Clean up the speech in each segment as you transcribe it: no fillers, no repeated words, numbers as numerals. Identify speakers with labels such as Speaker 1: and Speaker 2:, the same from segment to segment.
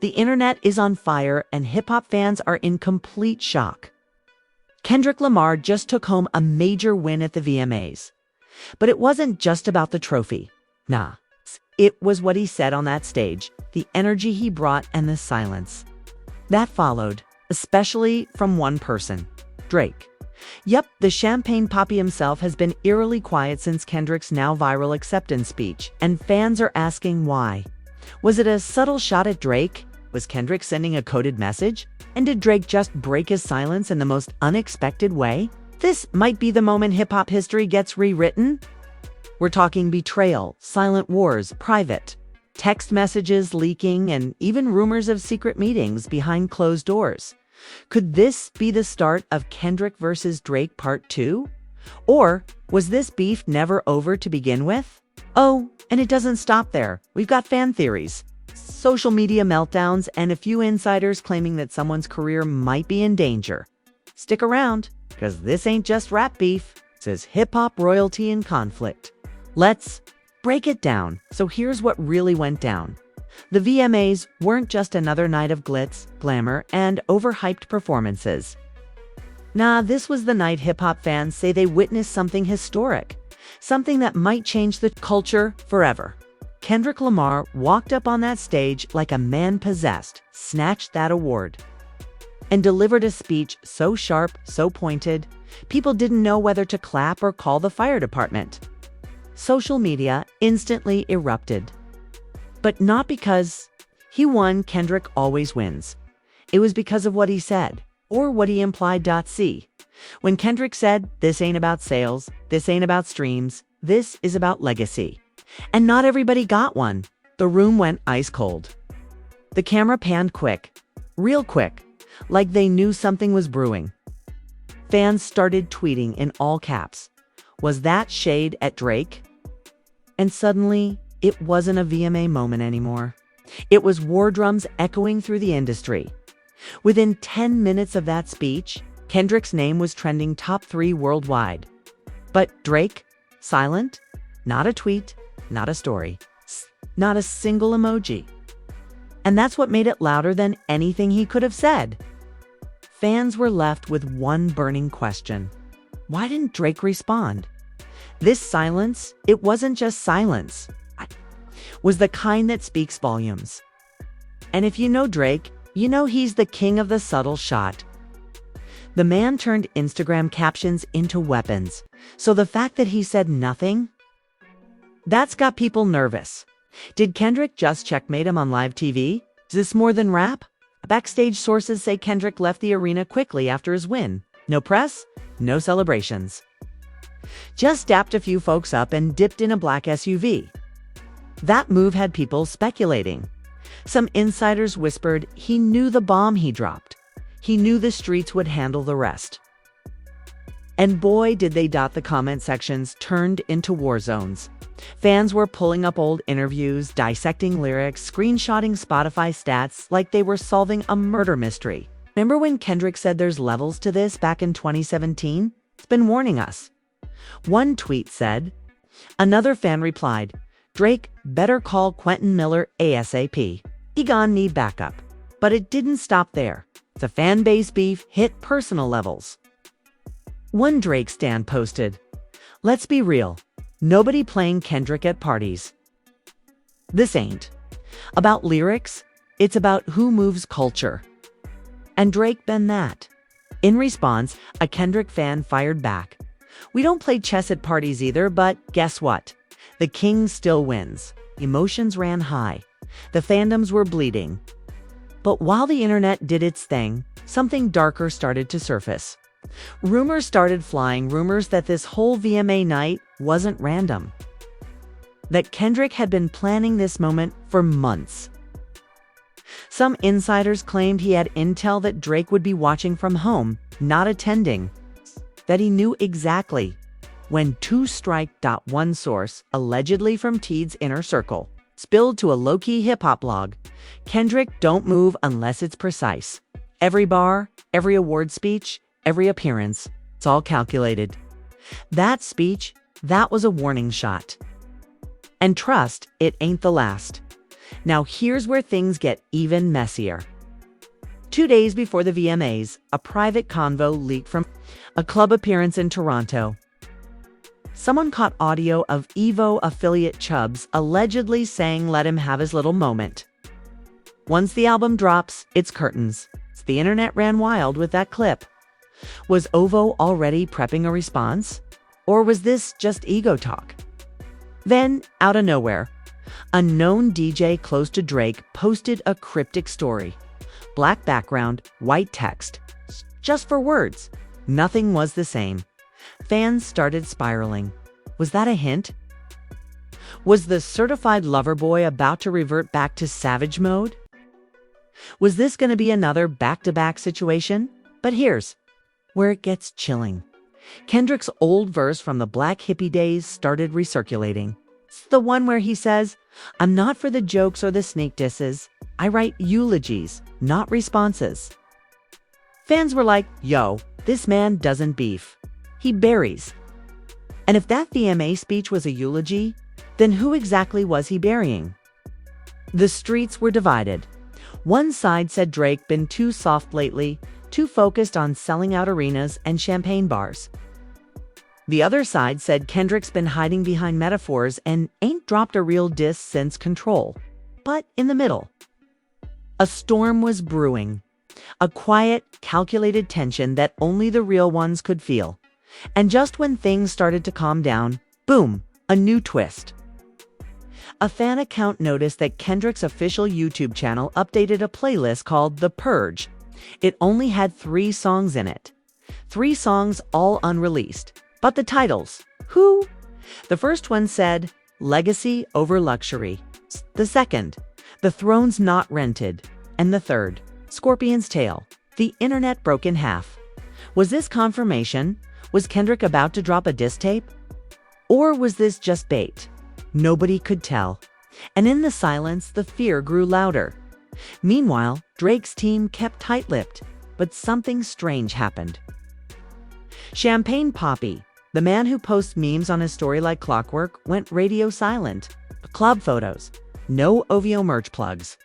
Speaker 1: The internet is on fire and hip-hop fans are in complete shock. Kendrick Lamar just took home a major win at the VMAs. But it wasn't just about the trophy. Nah, it was what he said on that stage, the energy he brought, and the silence that followed, especially from one person, Drake. Yep, the champagne poppy himself has been eerily quiet since Kendrick's now viral acceptance speech, and fans are asking why. Was it a subtle shot at Drake? Was Kendrick sending a coded message? And did Drake just break his silence in the most unexpected way? This might be the moment hip-hop history gets rewritten. We're talking betrayal, silent wars, private, text messages leaking, and even rumors of secret meetings behind closed doors. Could this be the start of Kendrick versus Drake Part 2? Or was this beef never over to begin with? Oh, and it doesn't stop there. We've got fan theories, social media meltdowns, and a few insiders claiming that someone's career might be in danger. Stick around, because this ain't just rap beef. It's hip-hop royalty in conflict. Let's break it down. So here's what really went down. The VMAs weren't just another night of glitz, glamour, and overhyped performances. Nah, this was the night hip-hop fans say they witnessed something historic, something that might change the culture forever. Kendrick Lamar walked up on that stage like a man possessed, snatched that award, and delivered a speech so sharp, so pointed, people didn't know whether to clap or call the fire department. Social media instantly erupted. But not because he won. Kendrick always wins. It was because of what he said, or what he implied. See, when Kendrick said, "This ain't about sales, this ain't about streams, this is about legacy." And not everybody got one. The room went ice cold. The camera panned quick, real quick, like they knew something was brewing. Fans started tweeting in all caps, "Was that shade at Drake?" And suddenly, it wasn't a VMA moment anymore. It was war drums echoing through the industry. Within 10 minutes of that speech, Kendrick's name was trending top 3 worldwide. But Drake? Silent? Not a tweet, not a story, not a single emoji. And that's what made it louder than anything he could have said. Fans were left with one burning question. Why didn't Drake respond? This silence, it wasn't just silence, was the kind that speaks volumes. And if you know Drake, you know he's the king of the subtle shot. The man turned Instagram captions into weapons. So the fact that he said nothing, that's got people nervous. Did Kendrick just checkmate him on live TV? Is this more than rap? Backstage sources say Kendrick left the arena quickly after his win. No press, no celebrations. Just dapped a few folks up and dipped in a black SUV. That move had people speculating. Some insiders whispered he knew the bomb he dropped. He knew the streets would handle the rest. And boy, did they. The comment sections turned into war zones. Fans were pulling up old interviews, dissecting lyrics, screenshotting Spotify stats like they were solving a murder mystery. Remember when Kendrick said there's levels to this back in 2017? It's been warning us. One tweet said. Another fan replied, "Drake, better call Quentin Miller ASAP. He gon' need backup." But it didn't stop there. The fan base beef hit personal levels. One Drake stan posted, "Let's be real. Nobody playing Kendrick at parties. This ain't about lyrics. It's about who moves culture." And Drake been that. In response, a Kendrick fan fired back. "We don't play chess at parties either, but guess what? The king still wins." Emotions ran high. The fandoms were bleeding. But while the internet did its thing, something darker started to surface. Rumors started flying, rumors that this whole VMA night wasn't random. That Kendrick had been planning this moment for months. Some insiders claimed he had intel that Drake would be watching from home, not attending. That he knew exactly when to strike. One source, allegedly from Teed's inner circle, spilled to a low-key hip-hop blog. Kendrick don't move unless it's precise. Every bar, every award speech, every appearance, it's all calculated. That speech, that was a warning shot. And trust, it ain't the last. Now here's where things get even messier. 2 days before the VMAs, a private convo leaked from a club appearance in Toronto. Someone caught audio of Evo affiliate Chubbs allegedly saying let him have his little moment. Once the album drops, it's curtains. The internet ran wild with that clip. Was Ovo already prepping a response? Or was this just ego talk? Then, out of nowhere, a known DJ close to Drake posted a cryptic story. Black background, white text. Just for words. Nothing was the same. Fans started spiraling. Was that a hint? Was the certified lover boy about to revert back to savage mode? Was this going to be another back-to-back situation? But here's where it gets chilling. Kendrick's old verse from the Black Hippie days started recirculating. It's the one where he says, "I'm not for the jokes or the sneak disses. I write eulogies, not responses." Fans were like, yo, this man doesn't beef. He buries. And if that VMA speech was a eulogy, then who exactly was he burying? The streets were divided. One side said Drake been too soft lately, too focused on selling out arenas and champagne bars. The other side said Kendrick's been hiding behind metaphors and ain't dropped a real diss since Control. But in the middle, a storm was brewing. A quiet, calculated tension that only the real ones could feel. And just when things started to calm down, boom, a new twist. A fan account noticed that Kendrick's official YouTube channel updated a playlist called The Purge. It only had 3 songs in it. 3 songs all unreleased. But the titles, who? The first one said, Legacy over Luxury. The second, The Throne's Not Rented. And the third, Scorpion's Tail. The internet broke in half. Was this confirmation? Was Kendrick about to drop a diss tape? Or was this just bait? Nobody could tell. And in the silence, the fear grew louder. Meanwhile, Drake's team kept tight-lipped, but something strange happened. Champagne Poppy, the man who posts memes on his story like clockwork, went radio silent. Club photos. No OVO merch plugs.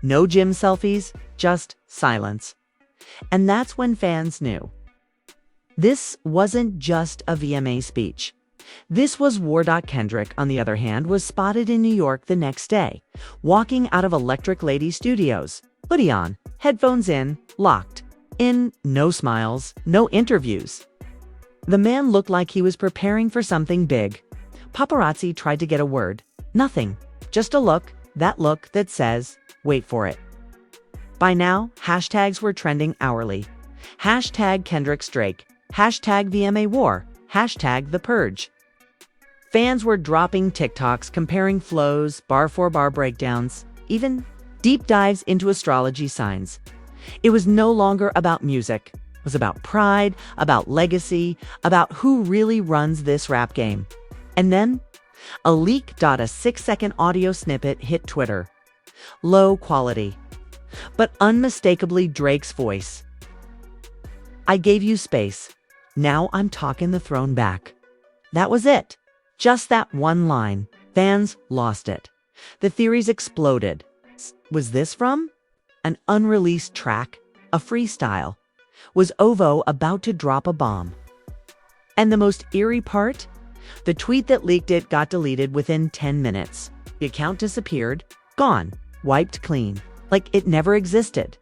Speaker 1: No gym selfies, just silence. And that's when fans knew. This wasn't just a VMA speech. This was War. Kendrick, on the other hand, was spotted in New York the next day, walking out of Electric Lady Studios, hoodie on, headphones in, locked in, no smiles, no interviews. The man looked like he was preparing for something big. Paparazzi tried to get a word. Nothing. Just a look, that says, wait for it. By now, hashtags were trending hourly. Hashtag Kendrick's Drake. Hashtag VMA War. Hashtag The Purge. Fans were dropping TikToks comparing flows, bar-for-bar breakdowns, even deep dives into astrology signs. It was no longer about music. It was about pride, about legacy, about who really runs this rap game. And then, a leak. A 6-second audio snippet hit Twitter. Low quality, but unmistakably Drake's voice. I gave you space. Now I'm talking the throne back. That was it. Just that one line. Fans lost it. The theories exploded. Was this from an unreleased track? A freestyle? Was Ovo about to drop a bomb? And the most eerie part? The tweet that leaked it got deleted within 10 minutes. The account disappeared, gone, wiped clean, like it never existed.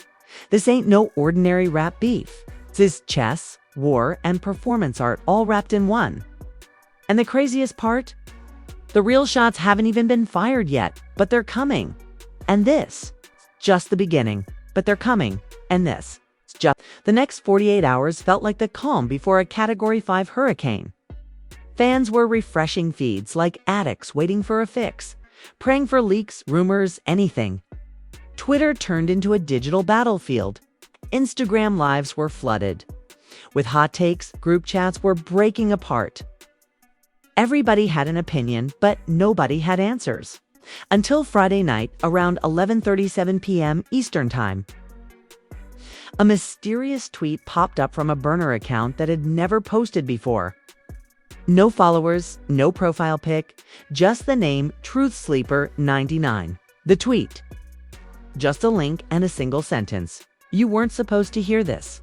Speaker 1: This ain't no ordinary rap beef. This is chess, war, and performance art all wrapped in one. And the craziest part? The real shots haven't even been fired yet, but they're coming. And this, just the beginning, but they're coming. And this, just the next 48 hours felt like the calm before a Category 5 hurricane. Fans were refreshing feeds like addicts waiting for a fix, praying for leaks, rumors, anything. Twitter turned into a digital battlefield. Instagram lives were flooded. With hot takes, group chats were breaking apart. Everybody had an opinion, but nobody had answers. Until Friday night, around 11:37 p.m. Eastern Time. A mysterious tweet popped up from a burner account that had never posted before. No followers, no profile pic, just the name Truth Sleeper 99. The tweet. Just a link and a single sentence. You weren't supposed to hear this.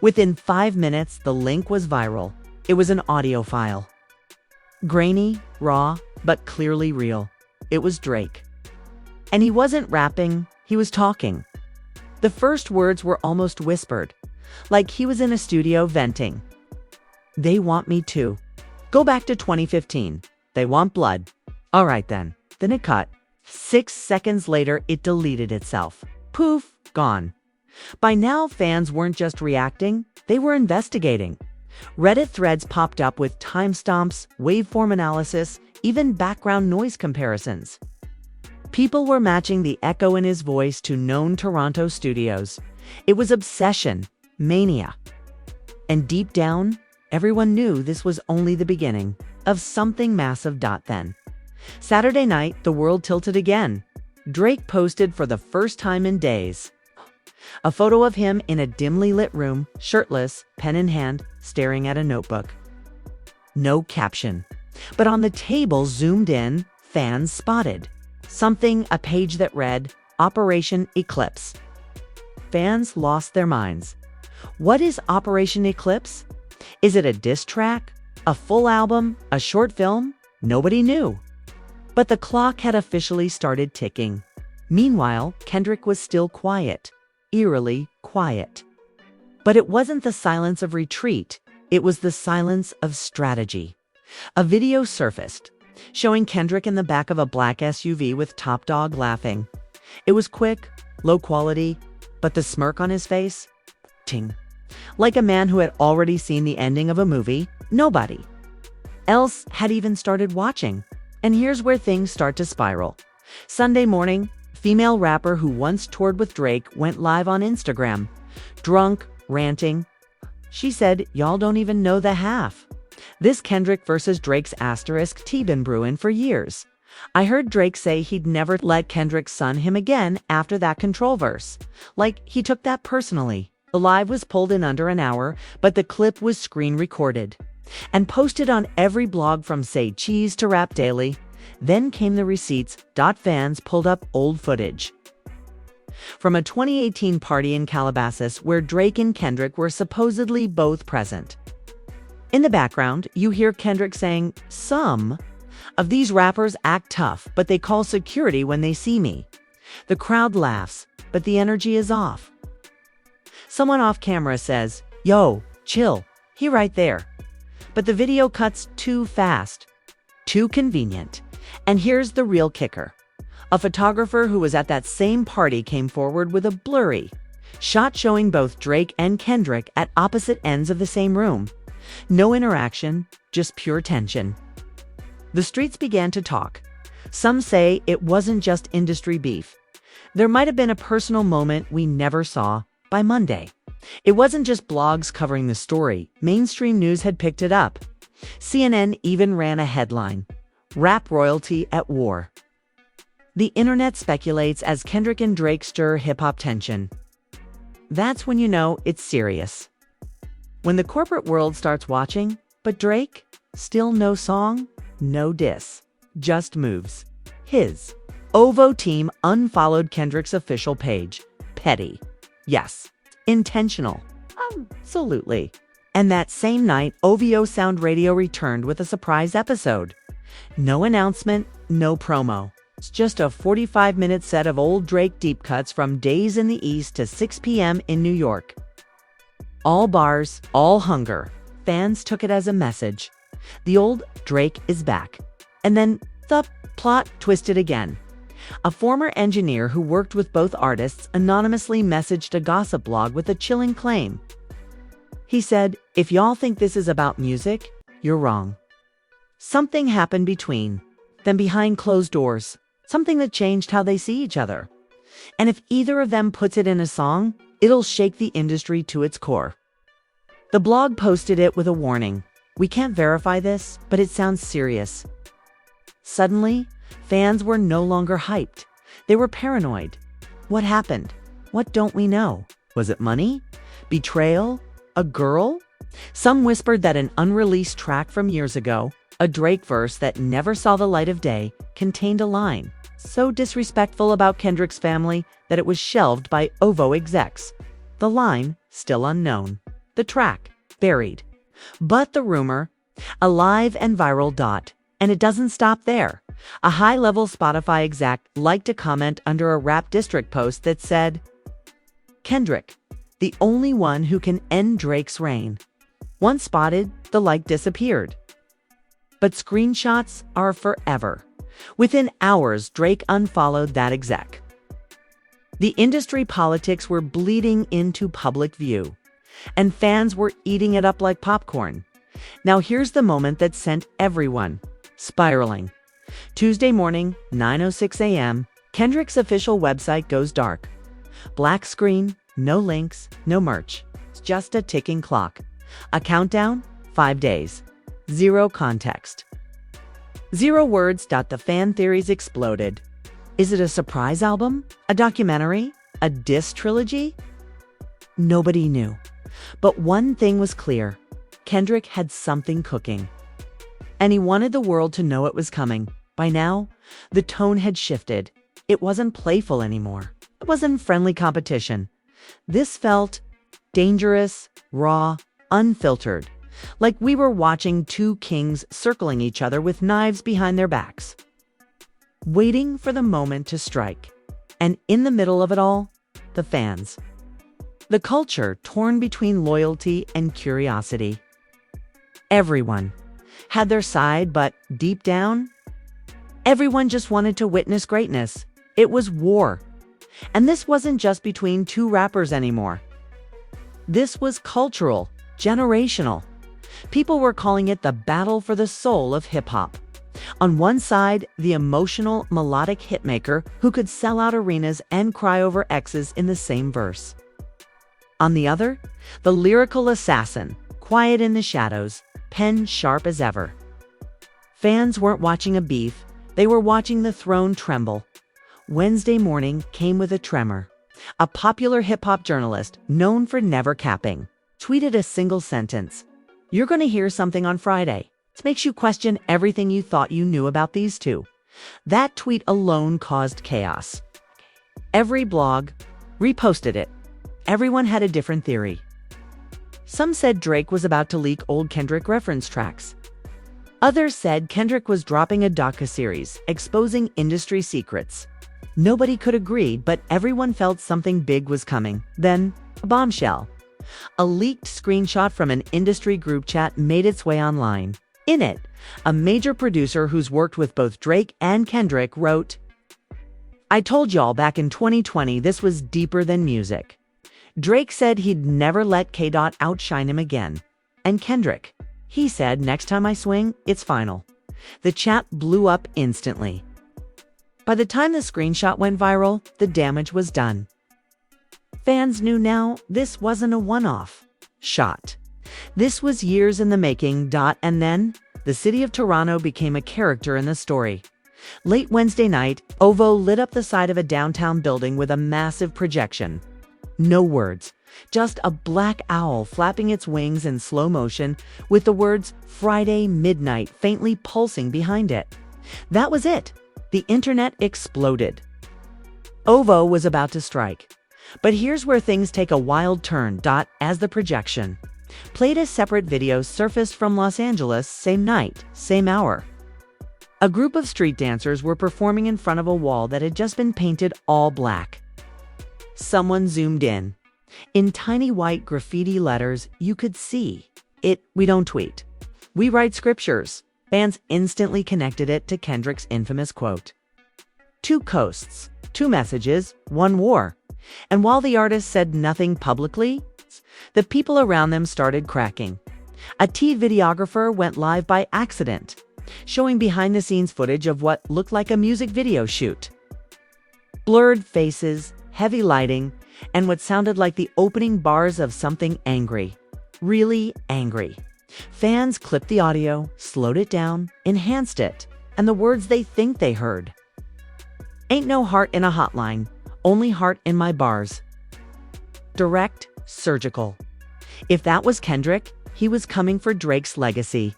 Speaker 1: Within 5 minutes, the link was viral. It was an audio file. Grainy, raw, but clearly real. It was Drake. And he wasn't rapping, he was talking. The first words were almost whispered, like he was in a studio venting. They want me too. Go back to 2015. They want blood. All right then. Then it cut. 6 seconds later, it deleted itself. Poof, gone. By now, fans weren't just reacting, they were investigating. Reddit threads popped up with timestamps, waveform analysis, even background noise comparisons. People were matching the echo in his voice to known Toronto studios. It was obsession, mania. And deep down, everyone knew this was only the beginning of something massive. Then, Saturday night, the world tilted again. Drake posted for the first time in days a photo of him in a dimly lit room, shirtless, pen in hand, staring at a notebook. No caption. But on the table zoomed in, fans spotted something, a page that read, Operation Eclipse. Fans lost their minds. What is Operation Eclipse? Is it a diss track? A full album? A short film? Nobody knew. But the clock had officially started ticking. Meanwhile, Kendrick was still quiet. Eerily quiet. But it wasn't the silence of retreat, it was the silence of strategy. A video surfaced, showing Kendrick in the back of a black SUV with Top Dog laughing. It was quick, low quality, but the smirk on his face? Ting. Like a man who had already seen the ending of a movie, nobody else had even started watching. And here's where things start to spiral. Sunday morning, female rapper who once toured with Drake went live on Instagram. Drunk, ranting. She said, "Y'all don't even know the half. This Kendrick versus Drake's asterisk T been brewing for years. I heard Drake say he'd never let Kendrick son him again after that Control verse. Like, he took that personally." The live was pulled in under an hour, but the clip was screen recorded and posted on every blog from Say Cheese to Rap Daily. Then came the receipts. Fans pulled up old footage from a 2018 party in Calabasas where Drake and Kendrick were supposedly both present. In the background, you hear Kendrick saying, "Some of these rappers act tough, but they call security when they see me." The crowd laughs, but the energy is off. Someone off camera says, "Yo, chill, he right there." But the video cuts too fast, too convenient. And here's the real kicker. A photographer who was at that same party came forward with a blurry shot showing both Drake and Kendrick at opposite ends of the same room. No interaction, just pure tension. The streets began to talk. Some say it wasn't just industry beef. There might have been a personal moment we never saw. By Monday, it wasn't just blogs covering the story. Mainstream news had picked it up. CNN even ran a headline, "Rap royalty at war." The internet speculates as Kendrick and Drake stir hip-hop tension. That's when you know it's serious. When the corporate world starts watching, but Drake, still no song, no diss, just moves. His OVO team unfollowed Kendrick's official page. Petty. Yes. Intentional. Absolutely. And that same night, OVO Sound Radio returned with a surprise episode. No announcement, no promo. It's just a 45-minute set of old Drake deep cuts from Days in the East to 6 p.m. in New York. All bars, all hunger. Fans took it as a message. The old Drake is back. And then the plot twisted again. A former engineer who worked with both artists anonymously messaged a gossip blog with a chilling claim. He said, "If y'all think this is about music, you're wrong. Something happened between them behind closed doors, something that changed how they see each other. And if either of them puts it in a song, it'll shake the industry to its core." The blog posted it with a warning. "We can't verify this, but it sounds serious." Suddenly, fans were no longer hyped. They were paranoid. What happened? What don't we know? Was it money? Betrayal? A girl? Some whispered that an unreleased track from years ago, a Drake verse that never saw the light of day, contained a line, so disrespectful about Kendrick's family that it was shelved by OVO execs. The line, still unknown. The track, buried. But the rumor, alive and viral. And it doesn't stop there. A high-level Spotify exec liked a comment under a Rap District post that said, "Kendrick, the only one who can end Drake's reign." Once spotted, the like disappeared. But screenshots are forever. Within hours, Drake unfollowed that exec. The industry politics were bleeding into public view, and fans were eating it up like popcorn. Now here's the moment that sent everyone spiraling. Tuesday morning, 9:06 a.m., Kendrick's official website goes dark. Black screen, no links, no merch. It's just a ticking clock. A countdown, 5 days. Zero context. Zero words. The fan theories exploded. Is it a surprise album? A documentary? A diss trilogy? Nobody knew. But one thing was clear. Kendrick had something cooking. And he wanted the world to know it was coming. By now, the tone had shifted. It wasn't playful anymore. It wasn't friendly competition. This felt dangerous, raw, unfiltered. Like we were watching two kings circling each other with knives behind their backs, waiting for the moment to strike. And in the middle of it all, the fans. The culture torn between loyalty and curiosity. Everyone had their side, but deep down, everyone just wanted to witness greatness. It was war. And this wasn't just between two rappers anymore. This was cultural, generational. People were calling it the battle for the soul of hip-hop. On one side, the emotional, melodic hitmaker who could sell out arenas and cry over exes in the same verse. On the other, the lyrical assassin, quiet in the shadows, pen sharp as ever. Fans weren't watching a beef, they were watching the throne tremble. Wednesday morning came with a tremor. A popular hip-hop journalist, known for never capping, tweeted a single sentence. "You're going to hear something on Friday. It makes you question everything you thought you knew about these two." That tweet alone caused chaos. Every blog reposted it. Everyone had a different theory. Some said Drake was about to leak old Kendrick reference tracks. Others said Kendrick was dropping a docuseries, exposing industry secrets. Nobody could agree, but everyone felt something big was coming. Then, a bombshell. A leaked screenshot from an industry group chat made its way online. In it, a major producer who's worked with both Drake and Kendrick wrote, "I told y'all back in 2020 this was deeper than music. Drake said he'd never let K. outshine him again. And Kendrick, he said next time I swing, it's final." The chat blew up instantly. By the time the screenshot went viral, the damage was done. Fans knew now this wasn't a one-off shot. This was years in the making. And then, the city of Toronto became a character in the story. Late Wednesday night, OVO lit up the side of a downtown building with a massive projection. No words, just a black owl flapping its wings in slow motion with the words "Friday Midnight" faintly pulsing behind it. That was it. The internet exploded. OVO was about to strike. But here's where things take a wild turn. As the projection played, a separate video surfaced from Los Angeles, same night, same hour. A group of street dancers were performing in front of a wall that had just been painted all black. Someone zoomed in. In tiny white graffiti letters, you could see it. "We don't tweet. We write scriptures." Fans instantly connected it to Kendrick's infamous quote. Two coasts, two messages, one war. And while the artist said nothing publicly, the people around them started cracking. A TV videographer went live by accident, showing behind-the-scenes footage of what looked like a music video shoot. Blurred faces, heavy lighting, and what sounded like the opening bars of something angry. Really angry. Fans clipped the audio, slowed it down, enhanced it, and the words they think they heard. "Ain't no heart in a hotline. Only heart in my bars." Direct, surgical. If that was Kendrick, he was coming for Drake's legacy.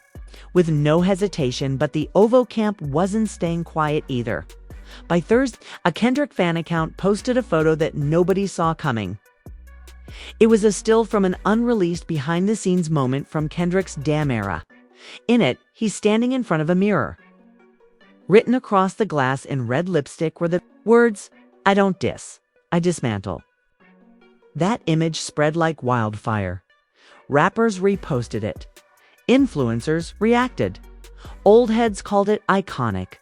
Speaker 1: With no hesitation, but the OVO camp wasn't staying quiet either. By Thursday, a Kendrick fan account posted a photo that nobody saw coming. It was a still from an unreleased behind-the-scenes moment from Kendrick's Damn era. In it, he's standing in front of a mirror. Written across the glass in red lipstick were the words, "I don't diss, I dismantle." That image spread like wildfire. Rappers reposted it. Influencers reacted. Old heads called it iconic.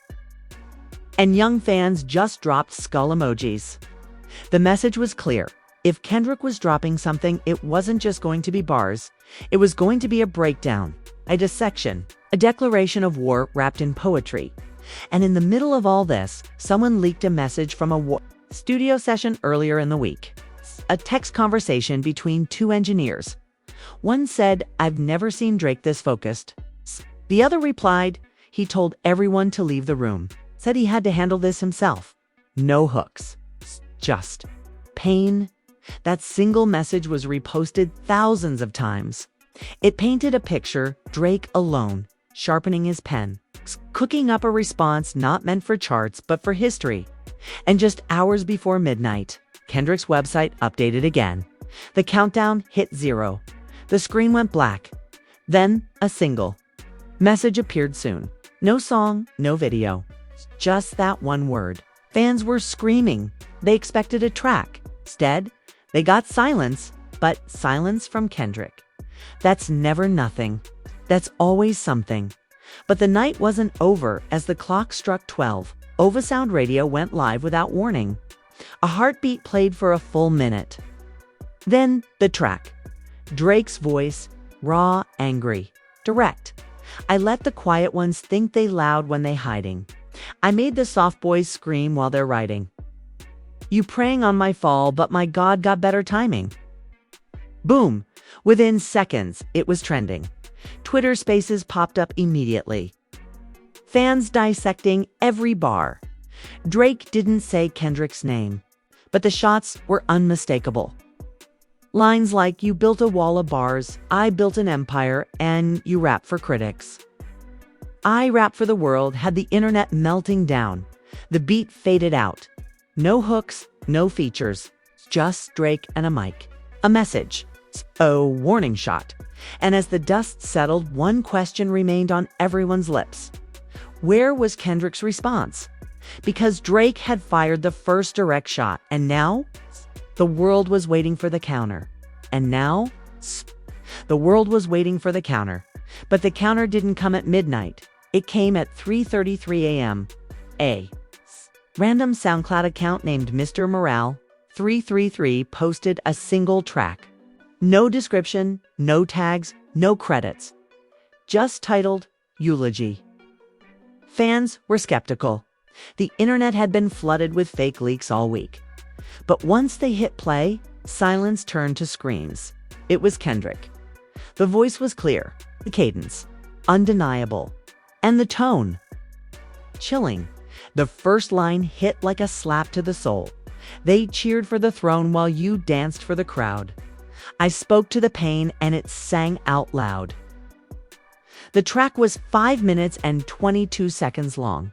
Speaker 1: And young fans just dropped skull emojis. The message was clear. If Kendrick was dropping something, it wasn't just going to be bars. It was going to be a breakdown, a dissection, a declaration of war wrapped in poetry. And in the middle of all this, someone leaked a message from a studio session earlier in the week. A text conversation between two engineers. One said, "I've never seen Drake this focused." The other replied, "He told everyone to leave the room. Said he had to handle this himself." No hooks. Just pain. That single message was reposted thousands of times. It painted a picture, Drake alone, sharpening his pen, cooking up a response not meant for charts but for history. And just hours before midnight, Kendrick's website updated again. The countdown hit 0. The screen went black. Then, a single message appeared soon. No song, no video. Just that one word. Fans were screaming. They expected a track. Instead, they got silence, but silence from Kendrick. That's never nothing. That's always something. But the night wasn't over. As the clock struck 12, Ovasound Radio went live without warning. A heartbeat played for a full minute. Then, the track. Drake's voice, raw, angry, direct. "I let the quiet ones think they loud when they hiding. I made the soft boys scream while they're writing. You praying on my fall, but my God got better timing." Boom! Within seconds, it was trending. Twitter Spaces popped up immediately. Fans dissecting every bar. Drake didn't say Kendrick's name, but the shots were unmistakable. Lines like, "You built a wall of bars, I built an empire, and you rap for critics. I rap for the world" had the internet melting down. The beat faded out. No hooks, no features, just Drake and a mic. A message. A warning shot. And as the dust settled, one question remained on everyone's lips. Where was Kendrick's response? Because Drake had fired the first direct shot, and now the world was waiting for the counter. And now the world was waiting for the counter. But the counter didn't come at midnight. It came at 3:33 a.m. A random SoundCloud account named Mr. Morale 333 posted a single track. No description, no tags, no credits. Just titled Eulogy. Fans were skeptical. The internet had been flooded with fake leaks all week. But once they hit play, silence turned to screams. It was Kendrick. The voice was clear, the cadence undeniable, and the tone chilling. The first line hit like a slap to the soul. "They cheered for the throne while you danced for the crowd. I spoke to the pain and it sang out loud." The track was 5 minutes and 22 seconds long.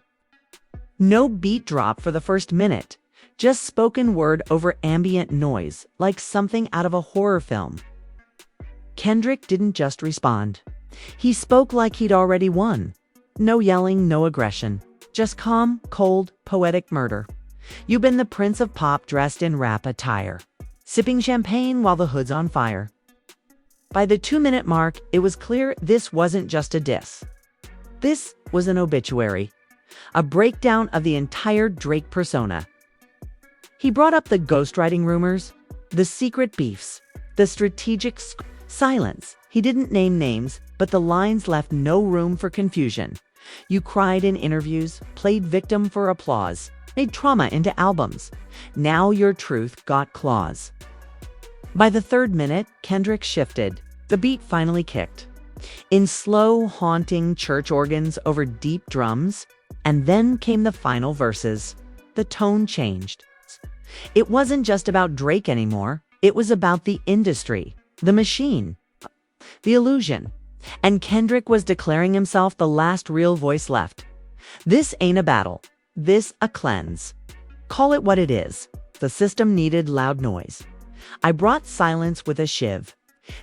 Speaker 1: No beat drop for the first minute, just spoken word over ambient noise, like something out of a horror film. Kendrick didn't just respond. He spoke like he'd already won. No yelling, no aggression. Just calm, cold, poetic murder. "You've been the prince of pop dressed in rap attire, sipping champagne while the hood's on fire." By the 2-minute mark, it was clear this wasn't just a diss. This was an obituary, a breakdown of the entire Drake persona. He brought up the ghostwriting rumors, the secret beefs, the strategic silence. He didn't name names, but the lines left no room for confusion. "You cried in interviews, played victim for applause, made trauma into albums. Now your truth got claws." By the 3rd minute, Kendrick shifted. The beat finally kicked. In slow, haunting church organs over deep drums, and then came the final verses. The tone changed. It wasn't just about Drake anymore. It was about the industry, the machine, the illusion. And Kendrick was declaring himself the last real voice left. "This ain't a battle. this a cleanse. Call it what it is. The system needed loud noise. I brought silence with a shiv.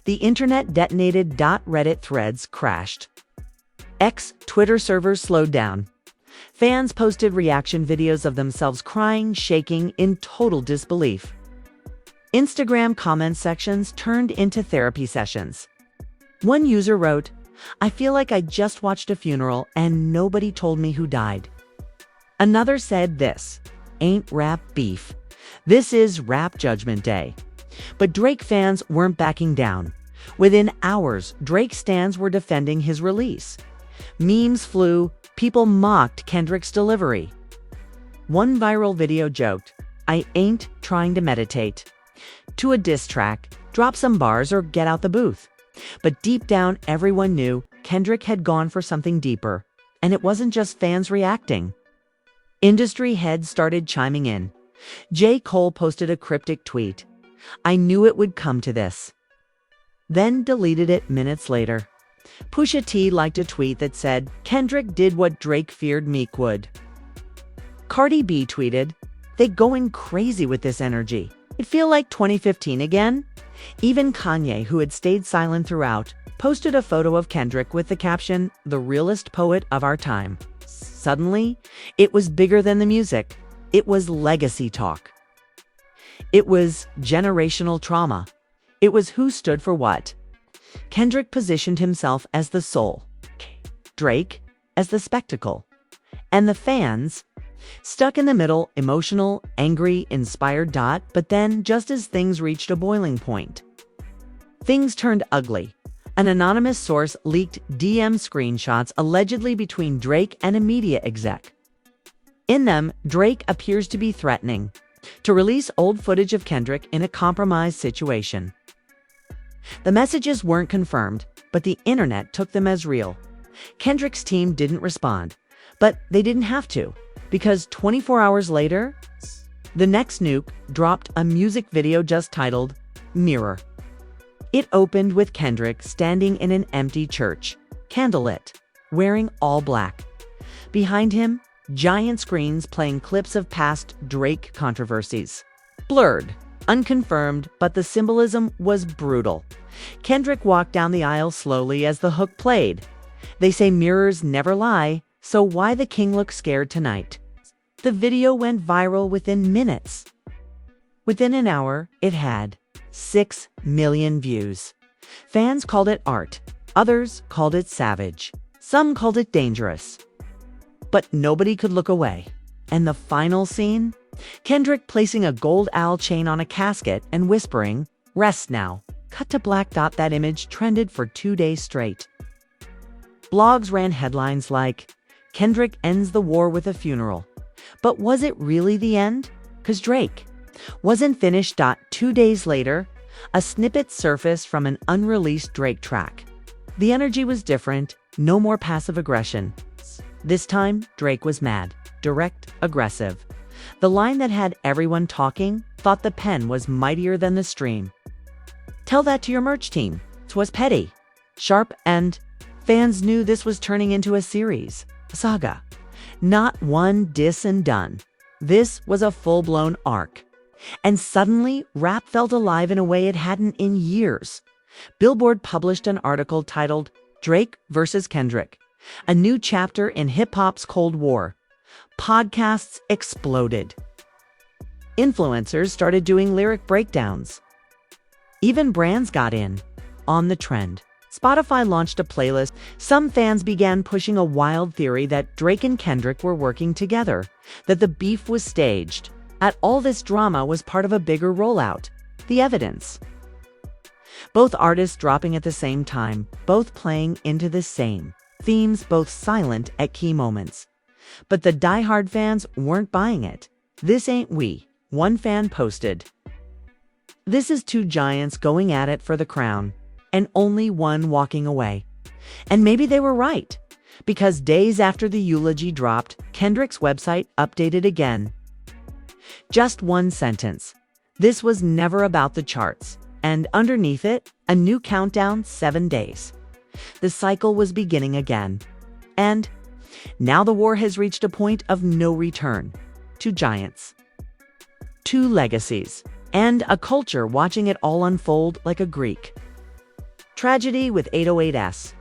Speaker 1: The internet detonated. Reddit threads crashed. X Twitter servers slowed down. Fans posted reaction videos of themselves crying, shaking, in total disbelief. Instagram comment sections turned into therapy sessions. One user wrote, "I feel like I just watched a funeral and nobody told me who died." Another said this, "Ain't rap beef. This is Rap Judgment Day." But Drake fans weren't backing down. Within hours, Drake stans were defending his release. Memes flew, people mocked Kendrick's delivery. One viral video joked, "I ain't trying to meditate." To a diss track, drop some bars or get out the booth. But deep down, everyone knew Kendrick had gone for something deeper. And it wasn't just fans reacting. Industry heads started chiming in. J. Cole posted a cryptic tweet. "I knew it would come to this." Then deleted it minutes later. Pusha T liked a tweet that said, "Kendrick did what Drake feared Meek would." Cardi B tweeted, "They going crazy with this energy. It feel like 2015 again?" Even Kanye, who had stayed silent throughout, posted a photo of Kendrick with the caption, "The realest poet of our time." Suddenly, it was bigger than the music. It was legacy talk. It was generational trauma. It was who stood for what. Kendrick positioned himself as the soul, Drake as the spectacle, and the fans, stuck in the middle, emotional, angry, inspired. But then, just as things reached a boiling point, things turned ugly. An anonymous source leaked DM screenshots allegedly between Drake and a media exec. In them, Drake appears to be threatening to release old footage of Kendrick in a compromised situation. The messages weren't confirmed, but the internet took them as real. Kendrick's team didn't respond, but they didn't have to, because 24 hours later, the next nuke dropped a music video just titled Mirror. It opened with Kendrick standing in an empty church, candlelit, wearing all black. Behind him, giant screens playing clips of past Drake controversies. Blurred, unconfirmed, but the symbolism was brutal. Kendrick walked down the aisle slowly as the hook played. They say mirrors never lie, so why the king look scared tonight? The video went viral within minutes. Within an hour, it had 6 million views. Fans called it art. Others called it savage. Some called it dangerous. But nobody could look away. And the final scene? Kendrick placing a gold owl chain on a casket and whispering, "Rest now." Cut to black. That image trended for 2 days straight. Blogs ran headlines like, "Kendrick ends the war with a funeral." But was it really the end? 'Cause Drake wasn't finished. 2 days later, a snippet surfaced from an unreleased Drake track. The energy was different, no more passive aggression. This time, Drake was mad, direct, aggressive. The line that had everyone talking thought the pen was mightier than the stream. Tell that to your merch team. 'Twas petty, sharp, and fans knew this was turning into a series, a saga. Not one diss and done. This was a full-blown arc. And suddenly, rap felt alive in a way it hadn't in years. Billboard published an article titled Drake vs. Kendrick, a new chapter in hip-hop's Cold War. Podcasts exploded. Influencers started doing lyric breakdowns. Even brands got in on the trend. Spotify launched a playlist. Some fans began pushing a wild theory that Drake and Kendrick were working together, that the beef was staged. At all this drama was part of a bigger rollout. The evidence. Both artists dropping at the same time, both playing into the same themes, both silent at key moments. But the diehard fans weren't buying it. "This ain't we," one fan posted. "This is two giants going at it for the crown, and only one walking away." And maybe they were right, because days after the eulogy dropped, Kendrick's website updated again. Just one sentence. This was never about the charts. And underneath it, a new countdown, 7 days. The cycle was beginning again. And Now the war has reached a point of no return. Two giants, two legacies, and a culture watching it all unfold like a Greek tragedy with 808s.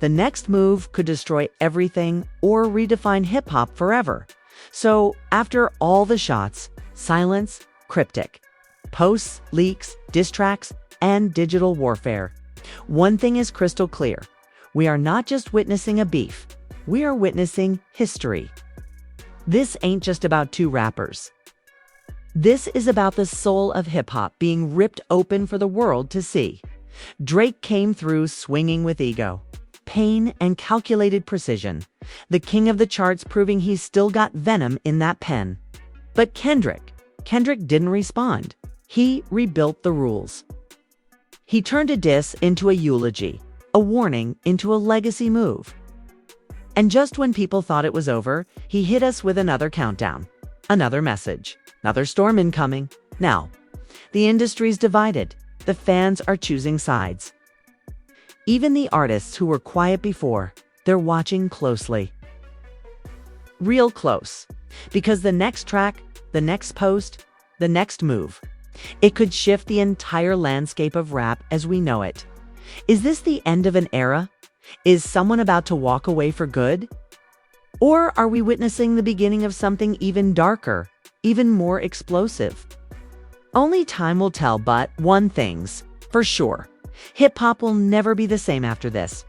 Speaker 1: The next move could destroy everything or redefine hip-hop forever. So, after all the shots, silence, cryptic, posts, leaks, diss tracks, and digital warfare, one thing is crystal clear. We are not just witnessing a beef. We are witnessing history. This ain't just about two rappers. This is about the soul of hip-hop being ripped open for the world to see. Drake came through swinging with ego, pain, and calculated precision. The king of the charts proving he's still got venom in that pen. But Kendrick didn't respond. He rebuilt the rules. He turned a diss into a eulogy, a warning into a legacy move. And just when people thought it was over, he hit us with another countdown, another message, another storm incoming. Now, the industry's divided. The fans are choosing sides. Even the artists who were quiet before, they're watching closely. Real close. Because the next track, the next post, the next move, it could shift the entire landscape of rap as we know it. Is this the end of an era? Is someone about to walk away for good? Or are we witnessing the beginning of something even darker, even more explosive? Only time will tell, but one thing's for sure. Hip-hop will never be the same after this.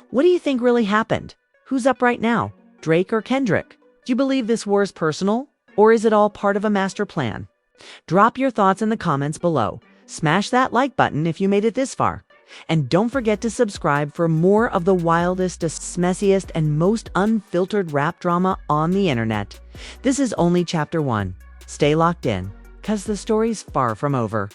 Speaker 1: What do you think really happened? Who's up right now? Drake or Kendrick? Do you believe this war is personal? Or is it all part of a master plan? Drop your thoughts in the comments below. Smash that like button if you made it this far. And don't forget to subscribe for more of the wildest, messiest, and most unfiltered rap drama on the internet. This is only Chapter 1. Stay locked in, 'cause the story's far from over.